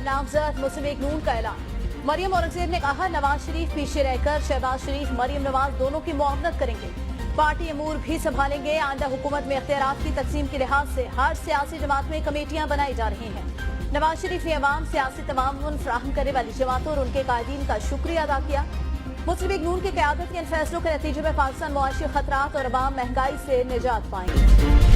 नामजद मुस्लिम लीग नून का ऐलान। मरियम औरंगजेब ने कहा, नवाज शरीफ पीछे रहकर शहबाज शरीफ, मरियम नवाज दोनों की मुआवनत करेंगे, पार्टी अमूर भी संभालेंगे। आइंदा हुकूमत में इख्तियारात की तकसीम के लिहाज से हर सियासी जमात में कमेटियां बनाई जा रही हैं। नवाज शरीफ ने अवाम सियासी तमाम फराहम करने वाली जमातों और उनके कायदीन का शुक्रिया अदा किया। मुस्लिम लीग नून की क़यादत के इन फैसलों के नतीजे में पाकिस्तान मुआशी खतरात और अवाम महंगाई से निजात पाएंगे।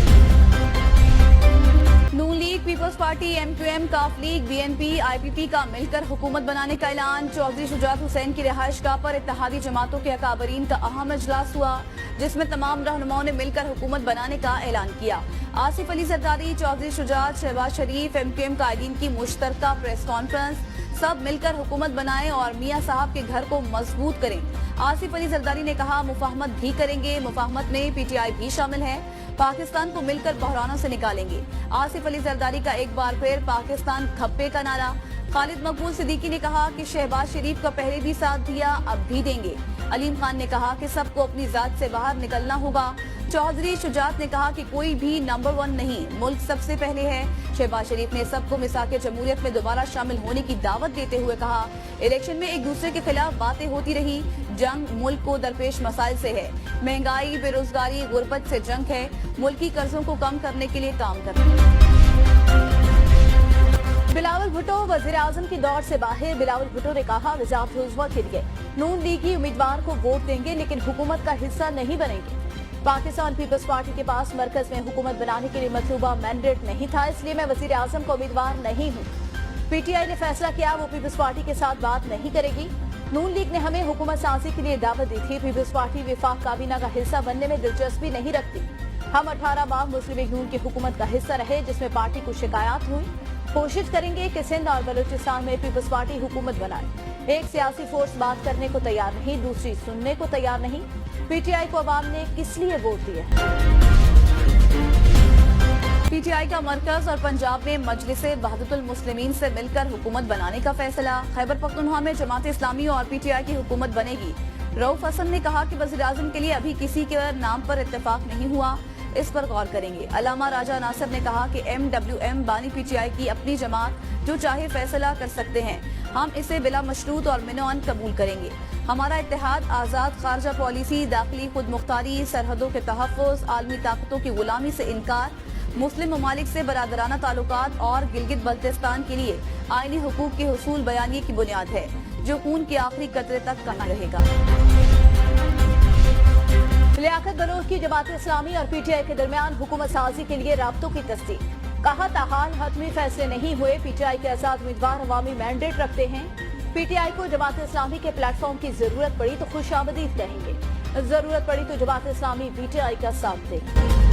नून लीग, पीपल्स पार्टी, MQM, काफ लीग, BNP, IPP का मिलकर हुकूमत बनाने का ऐलान। चौधरी शुजात हुसैन की रिहाइशगाह पर इत्तेहादी जमातों के अकाबरीन का अहम इजलास हुआ, जिसमें तमाम रहनुमाओं ने मिलकर हुकूमत बनाने का ऐलान किया। आसिफ अली जरदारी, चौधरी शुजात, शहबाज शरीफ, MQM कायदीन की मुश्तरका प्रेस कॉन्फ्रेंस। सब मिलकर हुकूमत बनाएं और मियाँ साहब के घर को मजबूत करें। आसिफ अली जरदारी ने कहा, मुफाहमत भी करेंगे, मुफाहमत में PTI भी शामिल है, पाकिस्तान को मिलकर बहरानों से निकालेंगे। आसिफ अली जरदारी का एक बार फिर पाकिस्तान खप्पे का नारा। खालिद मकबूल सिद्दीकी ने कहा कि शहबाज शरीफ का पहले भी साथ दिया, अब भी देंगे। अलीम खान ने कहा कि सबको अपनी जात से बाहर निकलना होगा। चौधरी शुजात ने कहा कि कोई भी नंबर 1 नहीं, मुल्क सबसे पहले है। शहबाज शरीफ ने सबको मिसाक जमहूरियत में दोबारा शामिल होने की दावत देते हुए कहा, इलेक्शन में एक दूसरे के खिलाफ बातें होती रही, जंग मुल्क को दरपेश मसाइल से है, महंगाई, बेरोजगारी, गुर्बत से जंग है, मुल्की कर्जों को कम करने के लिए काम करना। बिलावल भुट्टो वजीर आजम की दौड़ से बाहर। बिलावल भुट्टो ने कहा, वज़ारत उज़्मा के लिए नून लीग ही उम्मीदवार को वोट देंगे, लेकिन हुकूमत का हिस्सा नहीं बनेंगे। पाकिस्तान पीपल्स पार्टी के पास मरकज में हुकूमत बनाने के लिए मतलूबा मैंडेट नहीं था, इसलिए मैं वजीर आजम का उम्मीदवार नहीं हूँ। PTI ने फैसला किया वो पीपल्स पार्टी के साथ बात नहीं करेगी। नून लीग ने हमें हुकूमत साजी के लिए दावत दी थी। पीपल्स पार्टी विफाक काबीना का हिस्सा बनने में दिलचस्पी नहीं रखती। हम 18 माह मुस्लिम लीग नून की हुकूमत का हिस्सा रहे, जिसमें पार्टी को शिकायत हुई। कोशिश करेंगे कि सिंध और बलूचिस्तान में पीपल्स पार्टी हुकूमत बनाए। एक सियासी फोर्स बात करने को तैयार नहीं, दूसरी सुनने को तैयार नहीं। PTI को अवाम ने किस लिए वोट दिया? PTI का मरकज और पंजाब में मजलिसे वहदतुल मुस्लिमीन से मिलकर हुकूमत बनाने का फैसला। खैबर पख्तूनख्वा में जमात इस्लामी और PTI की हुकूमत बनेगी। रऊफ हसन ने कहा कि वज़ीर आज़म के लिए अभी किसी के नाम पर इत्तेफाक नहीं हुआ, इस पर गौर करेंगे। अलामा राजा नासिर ने कहा कि MWM बानी PTI की अपनी जमात, जो चाहे फैसला कर सकते हैं, हम इसे बिला मशरूत और मिनोअन कबूल करेंगे। हमारा इत्तेहाद आज़ाद खारजा पॉलिसी, दाखिली खुद मुख्तारी, सरहदों के तहफ़्फ़ुज़, आलमी ताकतों की गुलामी से इनकार, मुस्लिम ममालिक से बरादराना ताल्लुकात और गिलगित बल्तिस्तान के लिए आईनी हुकूक के हुसूल बयानिए की बुनियाद है, जो खून के आखिरी कतरे तक कायम रहेगा। लियाकत बलोच की जमात इस्लामी और PTI के दरमियान हुकूमत साजी के लिए राब्तों की तस्दीक। कहा, ताहाल हतमी फैसले नहीं हुए, PTI के आजाद उम्मीदवार अवामी मैंडेट रखते हैं। PTI को जमात इस्लामी के प्लेटफॉर्म की जरूरत पड़ी तो खुशामदीद कहेंगे, जरूरत पड़ी तो जमात इस्लामी PTI का साथ देगी।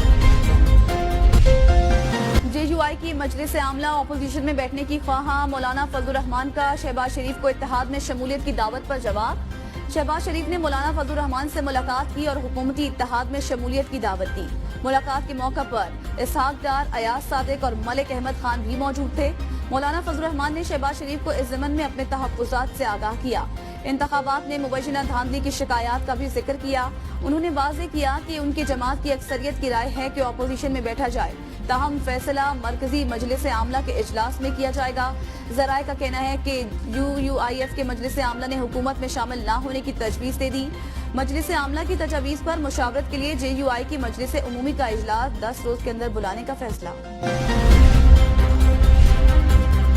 JUI की मजलिस आमला अपोजिशन में बैठने की ख्वाहा। मौलाना फजलुर रहमान का शहबाज शरीफ को इत्तेहाद में शमूलियत की दावत पर जवाब। शहबाज शरीफ ने मौलाना फजलुर रहमान से मुलाकात की और हुकूमती इत्तेहाद में शमूलियत की दावत दी। मुलाकात के मौका पर इसहाक डार, अयाज सादिक और मलिक अहमद खान भी मौजूद थे। मौलाना फजलुर रहमान ने शहबाज शरीफ को इस ज़मन में अपने तहफ़्फ़ुज़ात से आगाह किया। इंतखाबात में मुबैना धांधली की शिकायत का भी जिक्र किया। उन्होंने वाज़ेह किया कि उनकी जमात की अक्सरियत की राय है कि अपोजिशन में बैठा जाए, ताहम फैसला मरकजी मजलिस आमला के इजलास में किया जाएगा। ज़राए का कहना है कि UUIF के मजलिस आमला ने हुकूमत में शामिल न होने की तजवीज़ दे दी। मजलिस आमला की तजवीज़ पर मुशावरत के लिए JUI की मजलिस उमूमी का इजलास 10 रोज के अंदर बुलाने का फैसला।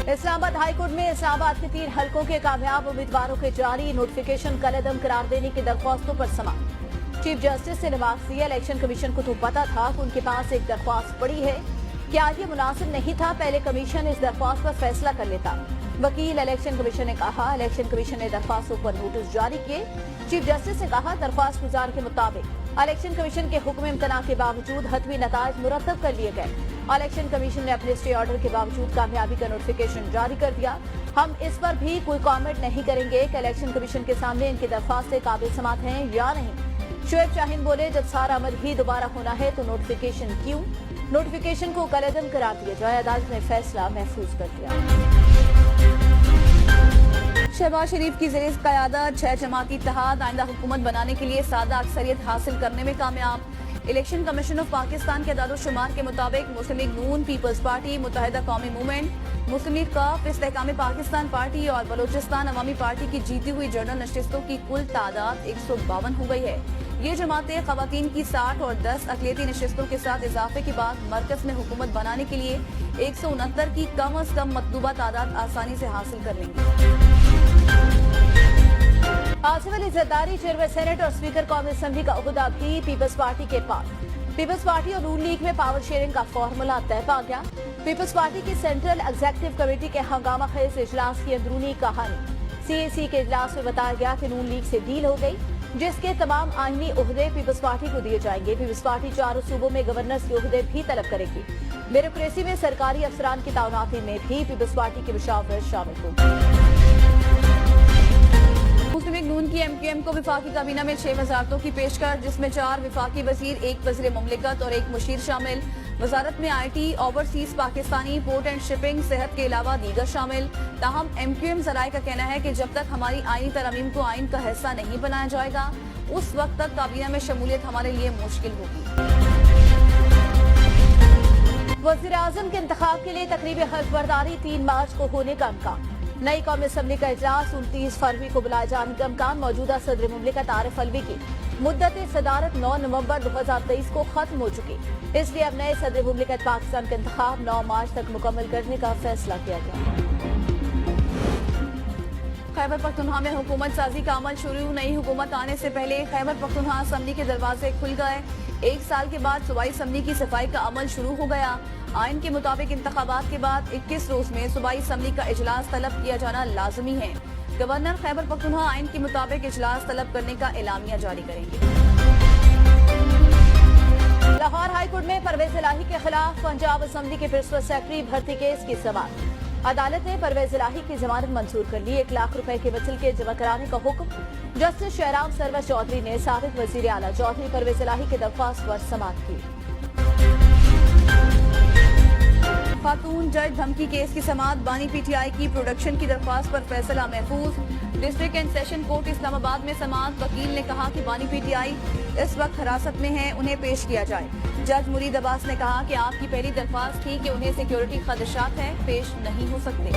इस्लामाबाद हाईकोर्ट में इस्लामाबाद के 3 हलकों के कामयाब उम्मीदवारों के जारी नोटिफिकेशन कलअदम करार देने की दरख्वास्तों पर समाअत। चीफ जस्टिस ने नवाज दिया, इलेक्शन कमीशन को तो पता था कि उनके पास एक दरख्वास्त पड़ी है, क्या ये मुनासिब नहीं था पहले कमीशन इस दरख्वास्त पर फैसला कर लेता। वकील इलेक्शन कमीशन ने कहा, इलेक्शन कमीशन ने दरख्वास्तों पर नोटिस जारी किए। चीफ जस्टिस ने कहा, दरख्वास्त गुजार के मुताबिक इलेक्शन कमीशन के हुक्म इम्तना के बावजूद हतमी नताइज मुरतब कर लिए गए। इलेक्शन कमीशन ने अपने स्टे ऑर्डर के बावजूद कामयाबी का नोटिफिकेशन जारी कर दिया। हम इस पर भी कोई कॉमेंट नहीं करेंगे कि इलेक्शन कमीशन के सामने इनकी दरख्वास्तें काबिल समात हैं या नहीं। शोएब शाहीन बोले, जब सारा अमल ही दोबारा होना है तो नोटिफिकेशन क्यों? नोटिफिकेशन को कलअदम करार दिया जाए, अदालत ने फैसला महफूज कर दिया। शहबाज शरीफ की ज़ेर क़यादत 6 जमाती इत्तेहाद आइंदा हुकूमत बनाने के लिए सादा अक्सरियत हासिल करने में कामयाब। इलेक्शन कमीशन ऑफ पाकिस्तान के दादोशुमार के मुताबिक मुस्लिम लीग नून, पीपल्स पार्टी, मुत्तहिदा कौमी मूवमेंट, मुस्लिम लीग काफ, इस्तेहकाम पाकिस्तान पार्टी और बलोचिस्तान अवामी पार्टी की जीती हुई जनरल नशिस्तों की कुल तादाद 152 हो गई है। ये जमातें खवातीन की 60 और 10 अक़लियती नशिस्तों के साथ इजाफे के बाद मरकज में हुकूमत बनाने के लिए 169 की कम अज कम मतलूबा तादाद आसानी से हासिल कर लेंगी। आसिफ अली जरदारी चेयरमैन सेनेट और स्पीकर कौमी असेंबली का ओहदा भी पीपल्स पार्टी के पास। पीपल्स पार्टी और नून लीग में पावर शेयरिंग का फॉर्मूला तय पा गया। पीपल्स पार्टी की सेंट्रल एग्जीक्यूटिव कमेटी के हंगामा खेज इजलास की अंदरूनी कहानी। सीएसी के इजलास में बताया गया कि नून लीग से डील हो गई, जिसके तमाम आईनी ओहदे पीपल्स पार्टी को दिए जाएंगे। पीपल्स पार्टी 4 सूबों में गवर्नर्स के ओहदे भी तलब करेगी। ब्यूरोक्रेसी में सरकारी अफसरान की तैनाती में भी पीपल्स पार्टी के मुशावरत शामिल होगी। मुस्लिम लीग नून की एमक्यूएम को विफाकी काबीना में 6 वजारतों की पेशकश, जिसमें 4 विफाकी वजीर, 1 वजीर मुमलिकत और 1 मुशीर शामिल। वजारत में IT, overseas Pakistani, port and shipping, सेहत के अलावा दीगर शामिल। ताहम एमक्यूएम जराए का कहना है कि जब तक हमारी आईनी तरमीम को आइन का हिस्सा नहीं बनाया जाएगा, उस वक्त तक काबीना में शमूलियत हमारे लिए मुश्किल होगी। वज़ीर आज़म के इंतखाब के लिए तकरीब हल्फबर्दारी 3 मार्च को होने का इम्कान। नई कौमी असेंबली का इजलास 29 फरवरी को बुलाए जाने का इम्कान। मौजूदा सदर मुमलिकत आरिफ अलवी की मुद्दत सदारत 9 नवंबर 2023 को खत्म हो चुकी, इसलिए अब नए सदर मुमलिकत पाकिस्तान का इंतखाब 9 मार्च तक मुकम्मल करने का फैसला किया गया। खैबर पख्तूनख्वा में हुकूमत साजी का अमल शुरू। नई हुकूमत आने से पहले खैबर पख्तूनख्वा असम्बली के दरवाजे खुल गए। 1 साल के बाद सूबाई असम्बली की सफाई का अमल शुरू हो गया। आइन के मुताबिक इंतखाबात के बाद 21 रोज में सूबाई असम्बली का इजलास तलब किया जाना लाजमी है। गवर्नर खैबर पख्तूनख्वा आइन के मुताबिक इजलास तलब करने का एलामिया जारी करेंगे। लाहौर हाईकोर्ट में परवेज इलाही के खिलाफ पंजाब असम्बली के प्रिंसिपल सेक्रेटरी भर्ती केस की समाअत। अदालत ने परवेज इलाही की जमानत मंजूर कर ली। 1 लाख रुपए के वसूल के जमा कराने का हुक्म। जस्टिस शहराम सरवर चौधरी ने साबिक वजीर आला चौधरी परवेज इलाही की दरख्वास्त पर समाअत की। खातून जज धमकी केस की समाअत। बानी पीटीआई की प्रोडक्शन की दरख्वास्त पर फैसला महफूज। District and session court Islamabad में समाअत। वकील ने कहा कि बानी पीटीआई इस वक्त हिरासत में है, उन्हें पेश किया जाए। जज मुरीद अब्बास ने कहा कि आपकी पहली दरख्वास्त थी कि उन्हें सिक्योरिटी खदशात हैं, पेश नहीं हो सकते।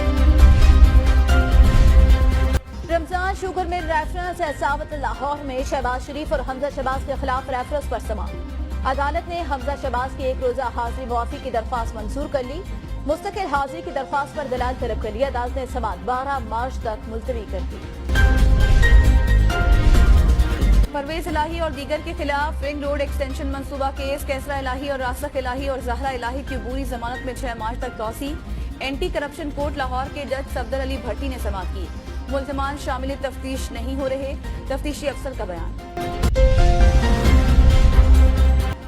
रमजान शुगर मिल रेफरेंस एहसावत लाहौर में शहबाज शरीफ और हमजा शहबाज के खिलाफ रेफरेंस पर समाअत। अदालत ने हमजा शहबाज की 1 रोजा हाजिरी मुआफी की दरख्वास्त मंजूर कर ली। मुस्तकिल हाजिरी की दरख्वास्त पर दलाल तलब कर ली। अदालत ने समाअत 12 मार्च तक मुलतवी कर दी। परवेज इलाही और दीगर के खिलाफ रिंग रोड एक्सटेंशन मंसूबा केस। कैसरा इलाही और रासख इलाही और जहरा इलाही की अबूरी जमानत में 6 मार्च तक तौसी। एंटी करप्शन कोर्ट लाहौर के जज सफदर अली भट्टी ने समाअत की। मुल्ज़िमान शामिल तफ्तीश नहीं हो रहे, तफ्तीशी अफसर का बयान।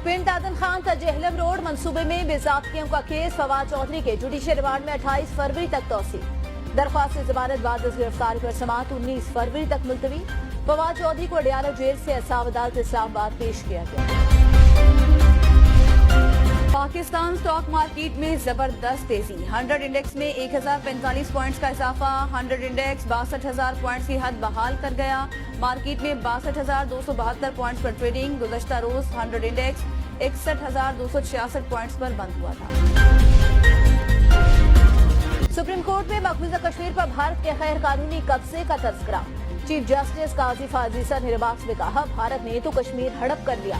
पिंड दादन खान तजेहलम रोड मंसूबे में बेज़ाब्तियों का केस। फवाद चौधरी के जुडिशल रिमांड में 28 फरवरी तक तौसी। दरख्वास्त जमानत बाद गिरफ्तारी पर समाअत 19 फरवरी तक मुलतवी। फवाद चौधरी को अडियाला जेल से एहसाब अदालत इस्लामाबाद पेश किया गया। पाकिस्तान स्टॉक मार्केट में जबरदस्त तेजी। 100 इंडेक्स में 1045 पॉइंट्स का इजाफा। 100 इंडेक्स 62,000 पॉइंट्स की हद बहाल कर गया। मार्केट में 62,272 पॉइंट्स पर ट्रेडिंग। गुज़श्ता रोज 100 इंडेक्स 61,266 पॉइंट्स पर बंद हुआ था। सुप्रीम कोर्ट में मकबूजा कश्मीर पर भारत के गैर कानूनी कब्जे का तज़किरा। चीफ जस्टिस काजी फाजीसा ने रिमार्क्स में कहा, भारत ने तो कश्मीर हड़प कर लिया।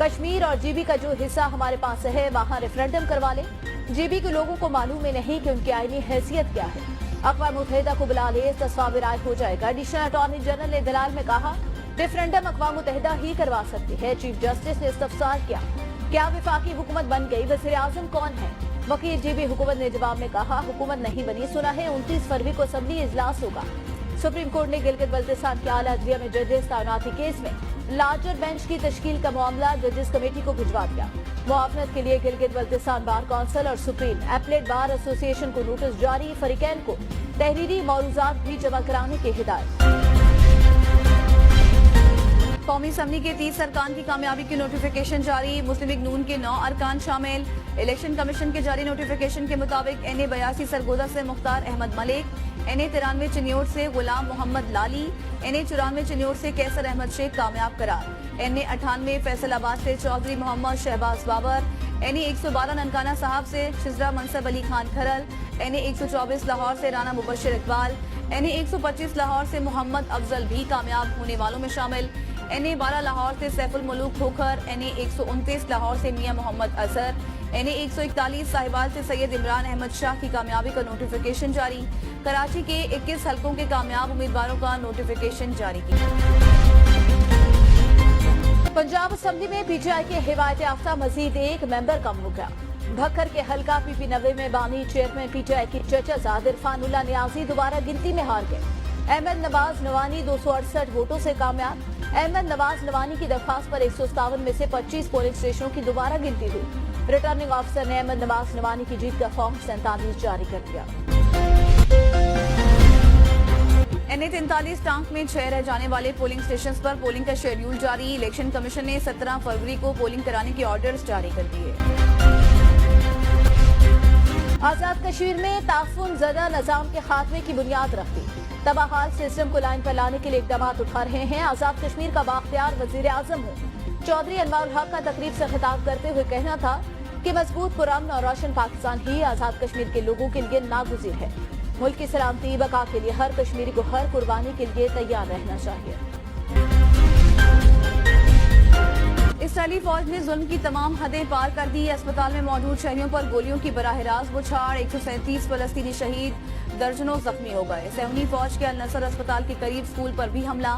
कश्मीर और जीबी का जो हिस्सा हमारे पास है, वहाँ रेफरेंडम करवा ले। जीबी के लोगों को मालूम ही नहीं कि उनकी आईनी हैसियत क्या है। अक़वाम मुत्तहिदा को बुला ले, तस्वाब राय हो जाएगा। एडिशनल अटॉर्नी जनरल ने दलाल में कहा, रेफरेंडम अक़वाम मुत्तहिदा ही करवा सकती है। चीफ जस्टिस ने इस्तफसार किया, क्या विफाकी हुकूमत बन गई, वज़ीर आज़म कौन है? वकील जीबी हुकूमत ने जवाब में कहा, हुकूमत नहीं बनी, सुना है 29 फरवरी को असेंबली इजलास होगा। सुप्रीम कोर्ट ने गिलगित बल्तिस्तान के आला अदलिया में जजेस तैनाती केस में लार्जर बेंच की तश्कील का मामला जजेस कमेटी को भिजवा दिया। मुआवनत के लिए गिलगित बल्तिस्तान बार काउंसिल और सुप्रीम एपलेट बार एसोसिएशन को नोटिस जारी। फरीकैन को तहरीरी मौरूज़ात भी जमा कराने की हिदायत। قومی اسمبلی کے 30 ارکان کی کامیابی کی نوٹیفیکیشن جاری، مسلم لیگ نون کے 9 ارکان شامل۔ الیکشن کمیشن کے جاری نوٹیفیکیشن کے مطابق این اے 82 سرگودا سے مختار احمد ملک، این اے 93 چنیوٹ سے غلام محمد لالی، این اے 94 چنیوٹ سے کیسر احمد شیخ کامیاب قرار، این اے 98 فیصل آباد سے چودھری محمد شہباز بابر، این اے 112 ننکانہ صاحب سے شزرا منصب علی خان کھرل، این اے 124 لاہور سے رانا مبشر اقبال، این اے 125 لاہور سے محمد افضل بھی کامیاب ہونے والوں میں شامل، این اے 12 لاہور سے سیف الملوک کھوکھر، این اے 129 لاہور سے میاں محمد اظہر، این اے 141 صاحبال سے سید عمران احمد شاہ کی کامیابی کا نوٹیفیکیشن جاری، کراچی کے 21 حلقوں کے کامیاب امیدواروں کا نوٹیفیکیشن جاری کیا۔ پنجاب اسمبلی میں پی ٹی آئی کے ہدایت یافتہ مزید ایک ممبر کم ہو گیا۔ بھکر کے حلقہ پی پی 90 میں بانی چیئرمین پی ٹی آئی کی چچا زاد عرفان اللہ نیازی دوبارہ گنتی میں ہار گئے۔ احمد نواز نوانی 268 ووٹوں سے کامیاب۔ احمد نواز نوانی کی درخواست پر 157 میں سے 25 پولنگ اسٹیشنوں کی دوبارہ گنتی ہوئی۔ ریٹرننگ آفیسر نے احمد نواز نوانی کی جیت کا فارم 47 جاری کر دیا۔ این اے 43 ٹانک میں 6 رہ جانے والے پولنگ اسٹیشنز پر پولنگ کا شیڈیول جاری، الیکشن کمیشن نے 17 فروری کو پولنگ کرانے کے آرڈرز جاری کر دیے۔ آزاد کشمیر میں تعفن زدہ نظام کے خاتمے کی بنیاد رکھتی تباہال سسٹم کو لائن پر لانے کے لیے اقدامات اٹھا رہے ہیں۔ آزاد کشمیر کا بااختیار وزیر اعظم ہوں چودھری انوار الحق کا تقریب سے خطاب کرتے ہوئے کہنا تھا کہ مضبوط پرامن اور روشن پاکستان ہی آزاد کشمیر کے لوگوں کے لیے ناگزیر ہے۔ ملک کی سلامتی بقا کے لیے ہر کشمیری کو ہر قربانی کے لیے تیار رہنا چاہیے۔ اسرائیلی فوج نے ظلم کی تمام حدیں پار کر دی، اسپتال میں موجود شہریوں پر گولیوں کی براہ راست بچھاڑ، 137 فلسطینی شہید، درجنوں زخمی ہو گئے۔ صہیونی فوج کے النصر اسپتال کے قریب اسکول پر بھی حملہ،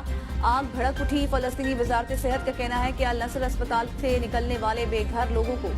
آگ بھڑک اٹھی۔ فلسطینی وزارت صحت کا کہنا ہے کہ النصر اسپتال سے نکلنے والے بے گھر لوگوں کو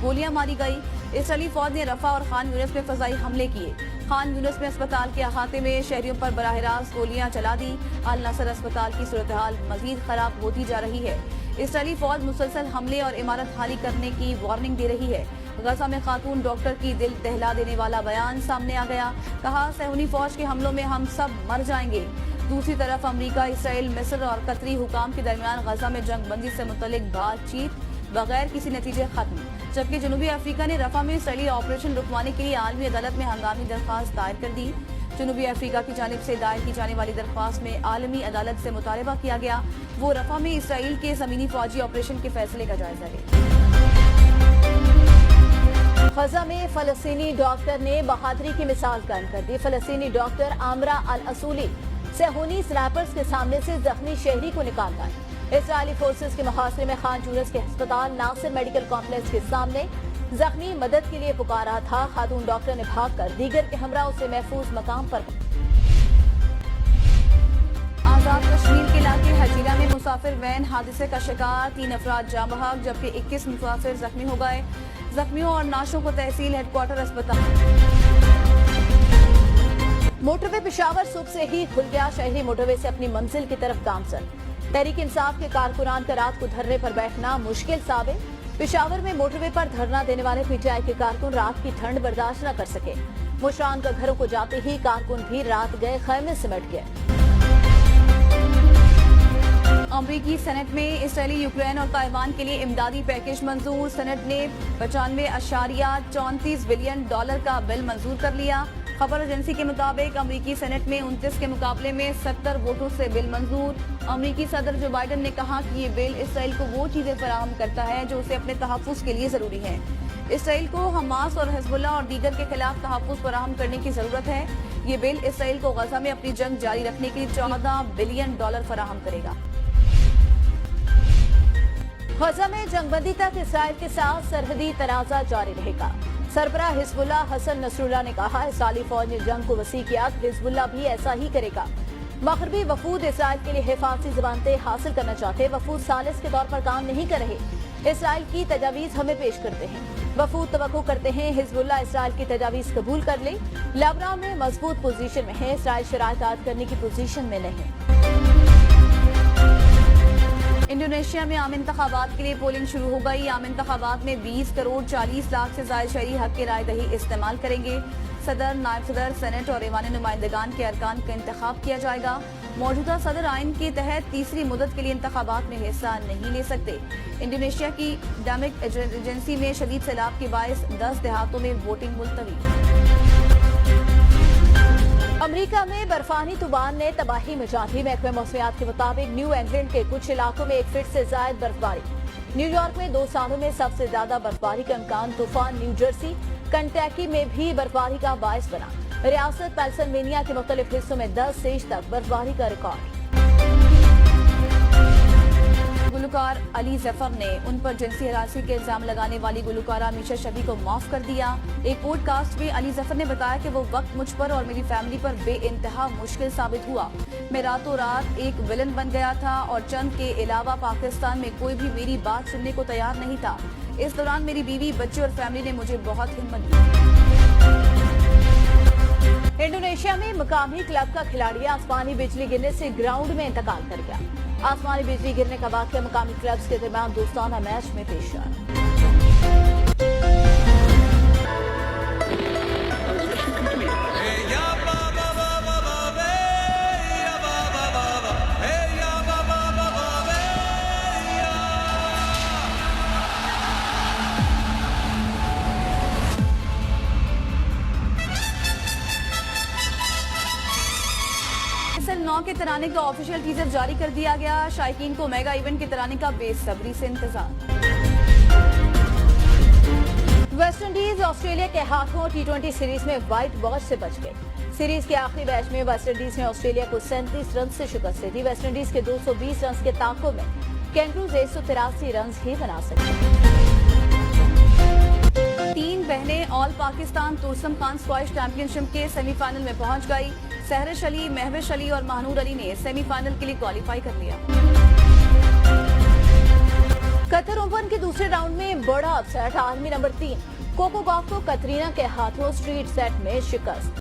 گولیاں ماری گئی۔ اسرائیلی فوج نے رفح اور خان یونس میں فضائی حملے کیے، خان یونس میں اسپتال کے احاطے میں شہریوں پر براہ راست گولیاں چلا دی۔ النصر اسپتال کی صورتحال مزید خراب ہوتی جا رہی ہے۔ اسرائیلی فوج مسلسل حملے اور عمارت خالی کرنے کی وارننگ دے رہی ہے۔ غزہ میں خاتون ڈاکٹر کی دل دہلا دینے والا بیان سامنے آ گیا، کہا صہیونی فوج کے حملوں میں ہم سب مر جائیں گے۔ دوسری طرف امریکہ، اسرائیل، مصر اور قطری حکام کے درمیان غزہ میں جنگ بندی سے متعلق بات چیت بغیر کسی نتیجے ختم، جبکہ جنوبی افریقہ نے رفح میں اسرائیلی آپریشن رکوانے کے لیے عالمی عدالت میں ہنگامی درخواست دائر کر دی۔ جنوبی افریقہ کی جانب سے دائر کی جانے والی درخواست میں عالمی عدالت سے مطالبہ کیا گیا وہ رفح میں اسرائیل کے زمینی فوجی آپریشن کے فیصلے کا جائزہ لے۔ غزہ میں فلسطینی ڈاکٹر نے بہادری کی مثال قائم کر دی۔ فلسطینی ڈاکٹر عامرہ الاصولی صہیونی سنائپرز کے سامنے سے زخمی شہری کو نکال لائے۔ اسرائیلی فورسز کے محاصرے میں خان یونس کے ہسپتال ناصر میڈیکل کمپلیکس کے سامنے زخمی مدد کے لیے پکار رہا تھا۔ خاتون ڈاکٹر نے بھاگ کر دیگر کے ہمراہ اسے محفوظ مقام پر۔ آزاد کشمیر کے علاقے حجیرہ میں مسافر وین حادثے کا شکار، 3 افراد جاں بحق جبکہ 21 مسافر زخمی ہو گئے۔ زخمیوں اور نعشوں کو تحصیل ہیڈ کوارٹر اسپتال۔ موٹر وے پشاور صبح سے ہی کھل گیا، شہری موٹر وے سے اپنی منزل کی طرف گامزن۔ تحریک انصاف کے کارکنان کا رات کو دھرنے پر بیٹھنا مشکل ثابت۔ پشاور میں موٹر وے پر دھرنا دینے والے پی ٹی آئی کے کارکن رات کی ٹھنڈ برداشت نہ کر سکے۔ مشران کا گھروں کو جاتے ہی کارکن بھی رات گئے خیمے سمٹ گئے۔ امریکی سینٹ میں اسرائیلی یوکرین اور تائیوان کے لیے امدادی پیکج منظور، سینٹ نے 95.34 بلین ڈالر کا بل منظور کر لیا۔ خبر ایجنسی کے مطابق امریکی سینٹ میں 29 کے مقابلے میں 70 ووٹوں سے بل منظور۔ امریکی صدر جو بائیڈن نے کہا کہ یہ بل اسرائیل کو وہ چیزیں فراہم کرتا ہے جو اسے اپنے تحفظ کے لیے ضروری ہیں۔ اسرائیل کو حماس اور حزب اللہ اور دیگر کے خلاف تحفظ فراہم کرنے کی ضرورت ہے۔ یہ بل اسرائیل کو غزہ میں اپنی جنگ جاری رکھنے کے لیے 14 بلین ڈالر فراہم کرے گا۔ غزہ میں جنگ بندی تک اسرائیل کے ساتھ سرحدی تنازع جاری رہے گا۔ سربراہ حزب اللہ حسن نصر اللہ نے کہا اسرائیلی فوج نے جنگ کو وسیع کیا، حزب اللہ بھی ایسا ہی کرے گا۔ مغربی وفود اسرائیل کے لیے حفاظتی ضمانتیں حاصل کرنا چاہتے، وفود ثالث کے طور پر کام نہیں کر رہے، اسرائیل کی تجاویز ہمیں پیش کرتے ہیں۔ وفود توقع کرتے ہیں حزب اللہ اسرائیل کی تجاویز قبول کر لے۔ لبنان میں مضبوط پوزیشن میں ہے، اسرائیل شرائط عائد کرنے کی پوزیشن میں نہیں۔ انڈونیشیا میں عام انتخابات کے لیے پولنگ شروع ہو گئی۔ عام انتخابات میں 20 کروڑ 40 لاکھ سے زائد شہری حق کی رائے دہی استعمال کریں گے۔ सदर, नायब सदर, सेनेट और ऐवान नुमाइंदगान के अरकान का इंतखाब किया जाएगा। मौजूदा सदर आइन के तहत तीसरी मुद्दत के लिए इंतखाबात में हिस्सा नहीं ले सकते। इंडोनेशिया की डामिक एजेंसी में शदीद सैलाब के बायस 10 देहातों में वोटिंग मुलतवी। अमेरिका में बर्फानी तूफान ने तबाही मचा दी। महकमे मौसमियात के मुताबिक न्यू इंग्लैंड के कुछ इलाकों में 1 फीट से ज्यादा बर्फबारी। न्यूयॉर्क में 2 सालों में सबसे ज्यादा बर्फबारी का इम्कान। तूफान न्यू जर्सी, कंटैकी में भी बर्फबारी का बायस बना। रियासत पेंसिल्वेनिया के मुख्तलिफ हिस्सों में 10 इंच तक बर्फबारी का रिकॉर्ड। गुलकार अली जफर ने उन पर जिनसी हरासी के इल्जाम लगाने वाली गुलकारा मीशा शफी को माफ कर दिया। एक पॉडकास्ट में अली जफर ने बताया कि वो वक्त मुझ पर और मेरी फैमिली पर बेइंतहा मुश्किल साबित हुआ। मैं रातों रात एक विलन बन गया था और चंद के अलावा पाकिस्तान में कोई भी मेरी बात सुनने को तैयार नहीं था। इस दौरान मेरी बीवी, बच्चे और फैमिली ने मुझे बहुत हिम्मत दी। इंडोनेशिया में मकामी क्लब का खिलाड़ी आसमानी बिजली गिरने से ग्राउंड में इंतकाल कर गया। आसमानी बिजली गिरने का वाकया मकामी क्लब्स के दरमियान दोस्ताना मैच में पेश आया। ISL 9 के तराने का ऑफिशियल टीजर जारी कर दिया गया। शायकीन को मेगा इवेंट के तराने का बेसब्री से इंतजार। वेस्ट इंडीज ऑस्ट्रेलिया के हाथों T20 सीरीज में व्हाइट वॉश से बच गई। सीरीज के आखिरी मैच में वेस्ट इंडीज ने ऑस्ट्रेलिया को 37 रन से शिकस्त दी। वेस्ट इंडीज के 220 रन के ताकों में कैंगरूज 183 रन ही बना सके। 3 बहनें all Pakistan Tursam Khan squash championship के सेमीफाइनल में पहुंच गई। सहरिश अली, महविश अली और महानूर अली ने सेमीफाइनल के लिए क्वालिफाई कर लिया। कतर ओपन के दूसरे राउंड में बड़ा अपसेट। आर्मी नंबर 3 कोको गॉफ को कतरीना के हाथों स्ट्रीट सेट में शिकस्त।